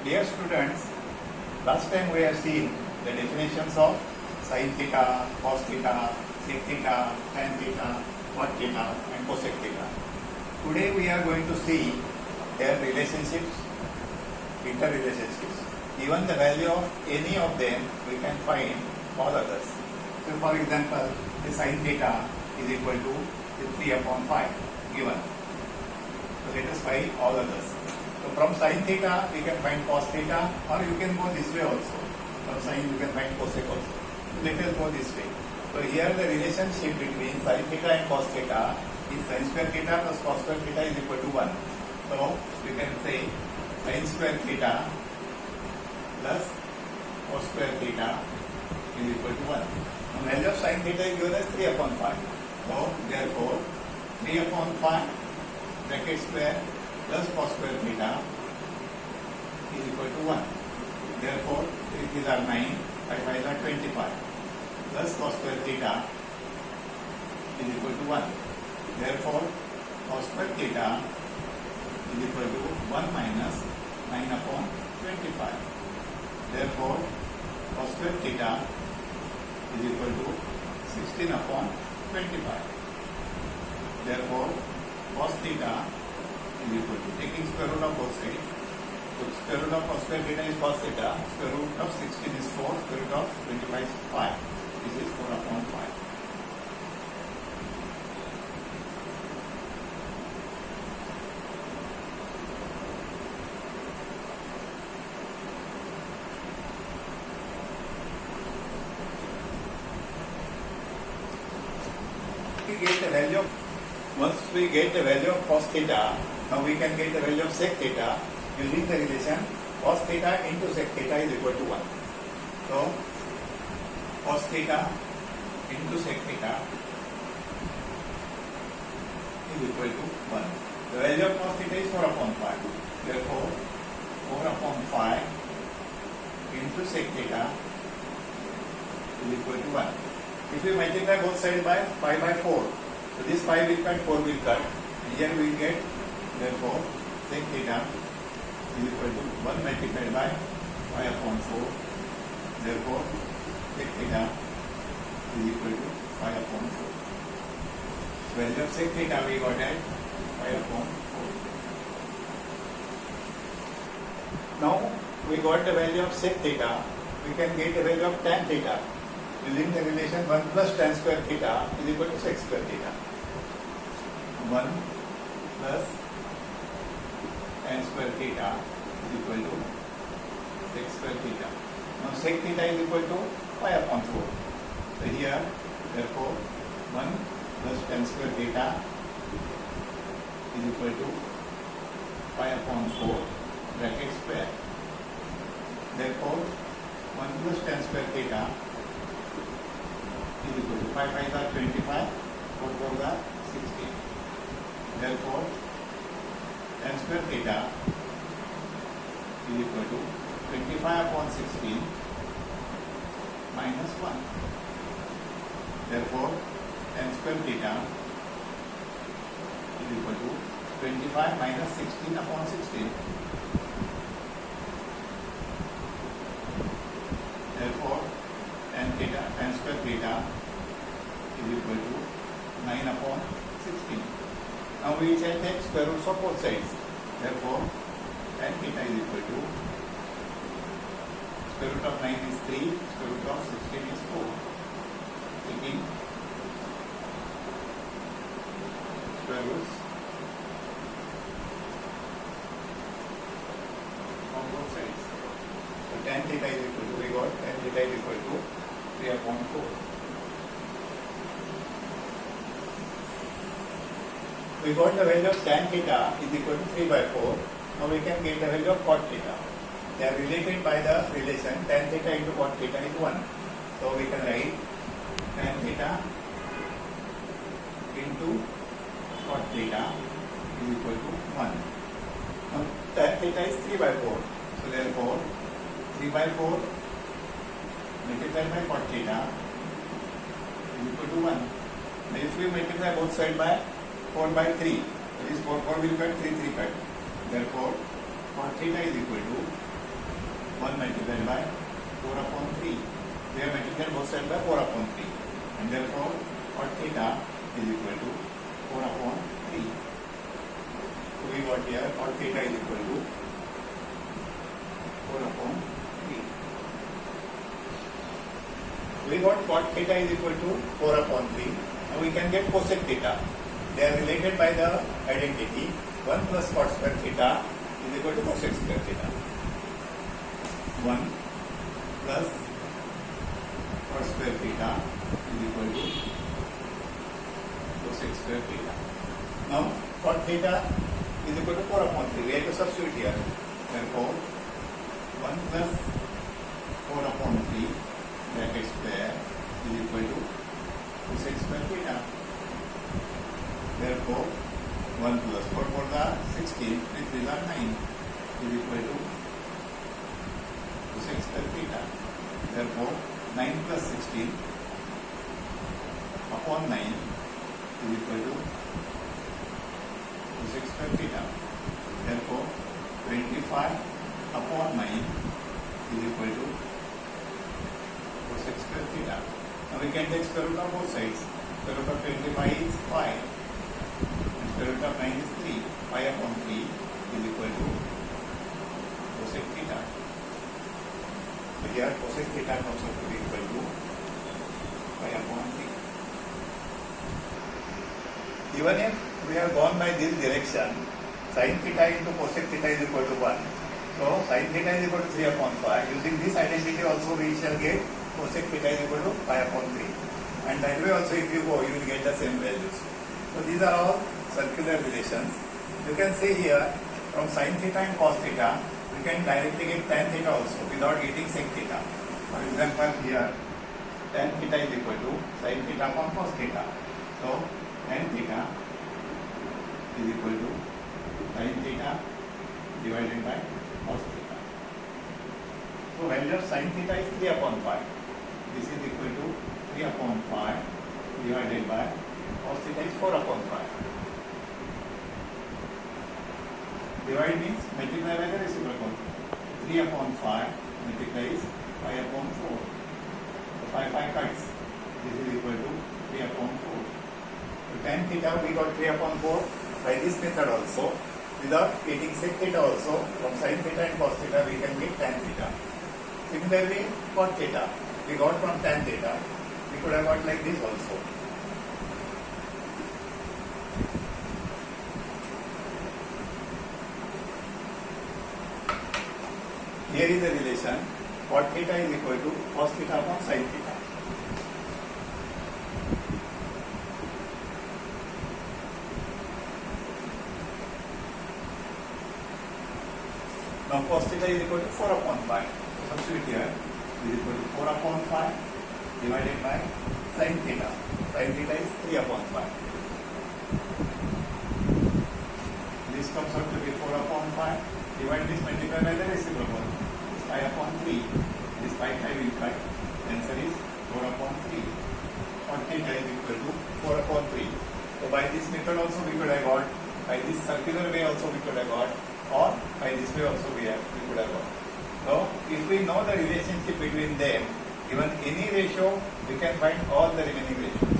Dear students, last time we have seen the definitions of sin theta, cos theta, sec theta, tan theta, cot theta and cosec theta. Today we are going to see their relationships, interrelationships. Given the value of any of them, we can find all others. So for example, the sin theta is equal to 3 upon 5 given. So let us find all others. So from sin theta we can find cos theta, or you can go this way also. From sin you can find cosec also. Let us go this way. So here the relationship between sin theta and cos theta is sin square theta plus cos square theta is equal to 1. So we can say sin square theta plus cos square theta is equal to 1. Now value of sin theta is given as 3 upon 5. So therefore 3 upon 5 bracket square plus cos square theta is equal to 1. Therefore 3 3s are 9, 5 5s are 25 plus cos square theta is equal to 1. Therefore cos square theta is equal to 1 minus 9 upon 25. Therefore cos square theta is equal to 16 upon 25. Therefore cos theta is equal to, taking square root of both sides. So square root of cos square theta is cos theta. Square root of 16 is 4. Square root of 25 is 5. This is 4 upon 5. Once we get the value of cos theta, now we can get the value of sec theta using the relation cos theta into sec theta is equal to 1. So cos theta into sec theta is equal to 1. The value of cos theta is 4 upon 5. Therefore 4 upon 5 into sec theta is equal to 1. If we multiply both sides by 5 by 4, so this 5 will cut, 4 will cut. Here we get, therefore, sec theta is equal to 1 multiplied by 5 upon 4. Therefore, sec theta is equal to 5 upon 4. Value of sec theta we got at 5 upon 4. Now, we got the value of sec theta. We can get the value of tan theta using the relation 1 plus tan square theta is equal to sec square theta. 1 plus tan square theta is equal to sec square theta. Now sec theta is equal to 5 upon 4. So here, therefore, 1 plus tan square theta is equal to 5 upon 4 bracket square. Therefore, 1 plus tan square theta is equal to 5 5s are 25, 4 4s are 16. Therefore, tan square theta is equal to 25 upon 16 minus 1. Therefore, tan square theta is equal to 25 minus 16 upon 16. Therefore, tan square theta is equal to 9 upon 16. Now we shall take square roots of both sides. Therefore, tan theta is equal to square root of 9 is 3, square root of 16 is 4. Taking square roots on both sides. So tan theta is equal to, we got tan theta is equal to 3 upon 4. We got the value of tan theta is equal to 3 by 4. Now we can get the value of cot theta. They are related by the relation tan theta into cot theta is 1. So we can write tan theta into cot theta is equal to 1. Now tan theta is 3 by 4. So therefore 3 by 4 multiplied by cot theta is equal to 1. Now if we multiply both sides by 4 by 3, so this 4 will cut, 3 3 cut. Therefore, cot theta is equal to 1 multiplied by 4 upon 3. We have multiplied both sides by 4 upon 3. And therefore, cot theta is equal to 4 upon 3. So we got here cot theta is equal to 4 upon 3. We got cot theta is equal to 4 upon 3. Now we can get cosec theta. They are related by the identity 1 plus cot square theta is equal to cosec square theta. 1 plus cot square theta is equal to cosec square theta. Now cot theta is equal to 4 upon 3. We have to substitute here. Therefore, 1 plus 4 upon 3 bracket square is equal to cosec square theta. Therefore, 1 plus 4 for the 16, 3 3 are 9 is equal to cosec square theta. Therefore, 9 plus 16 upon 9 is equal to cosec square theta. Therefore, 25 upon 9 is equal to cosec square theta. Now we can take square root of both sides. Square root of 25 is 5. And square root of 9 is 3. 5 upon 3 is equal to cosec theta. So here cosec theta comes out to be equal to 5 upon 3. Even if we have gone by this direction, sin theta into cosec theta is equal to 1. So sin theta is equal to 3 upon 5. Using this identity also we shall get cosec theta is equal to 5 upon 3. And that way also if you go, you will get the same values. So these are all circular relations. You can see here from sin theta and cos theta, we can directly get tan theta also without getting sec theta. For example, here tan theta is equal to sin theta upon cos theta. So tan theta is equal to sin theta divided by cos theta. So value of sin theta is 3 upon 5. This is equal to 3 upon 5 divided by cos theta is 4 upon 5. Divide means multiply by the reciprocal. 3 upon 5 multiplies 5 upon 4. So 5 cuts. This is equal to 3 upon 4. So tan theta we got 3 upon 4 by this method also. Without getting sec theta also, from sin theta and cos theta we can get tan theta. Similarly, cot theta we got from tan theta. We could have got like this also. Here is the relation cot theta is equal to cos theta upon sin theta. Now cos theta is equal to 4 upon 5. So substitute here is equal to 4 upon 5 divided by sin theta. Sin theta is 3 upon 5. This comes out to be 4 upon 5. Divide this multiply by the reciprocal. 5 upon 3. This 5 will cut. Answer is 4 upon 3. Cot theta is equal to 4 upon 3. So by this method also we could have got, by this circular way also we could have got, or by this way also we could have got. So if we know the relationship between them, given any ratio, we can find all the remaining ratios.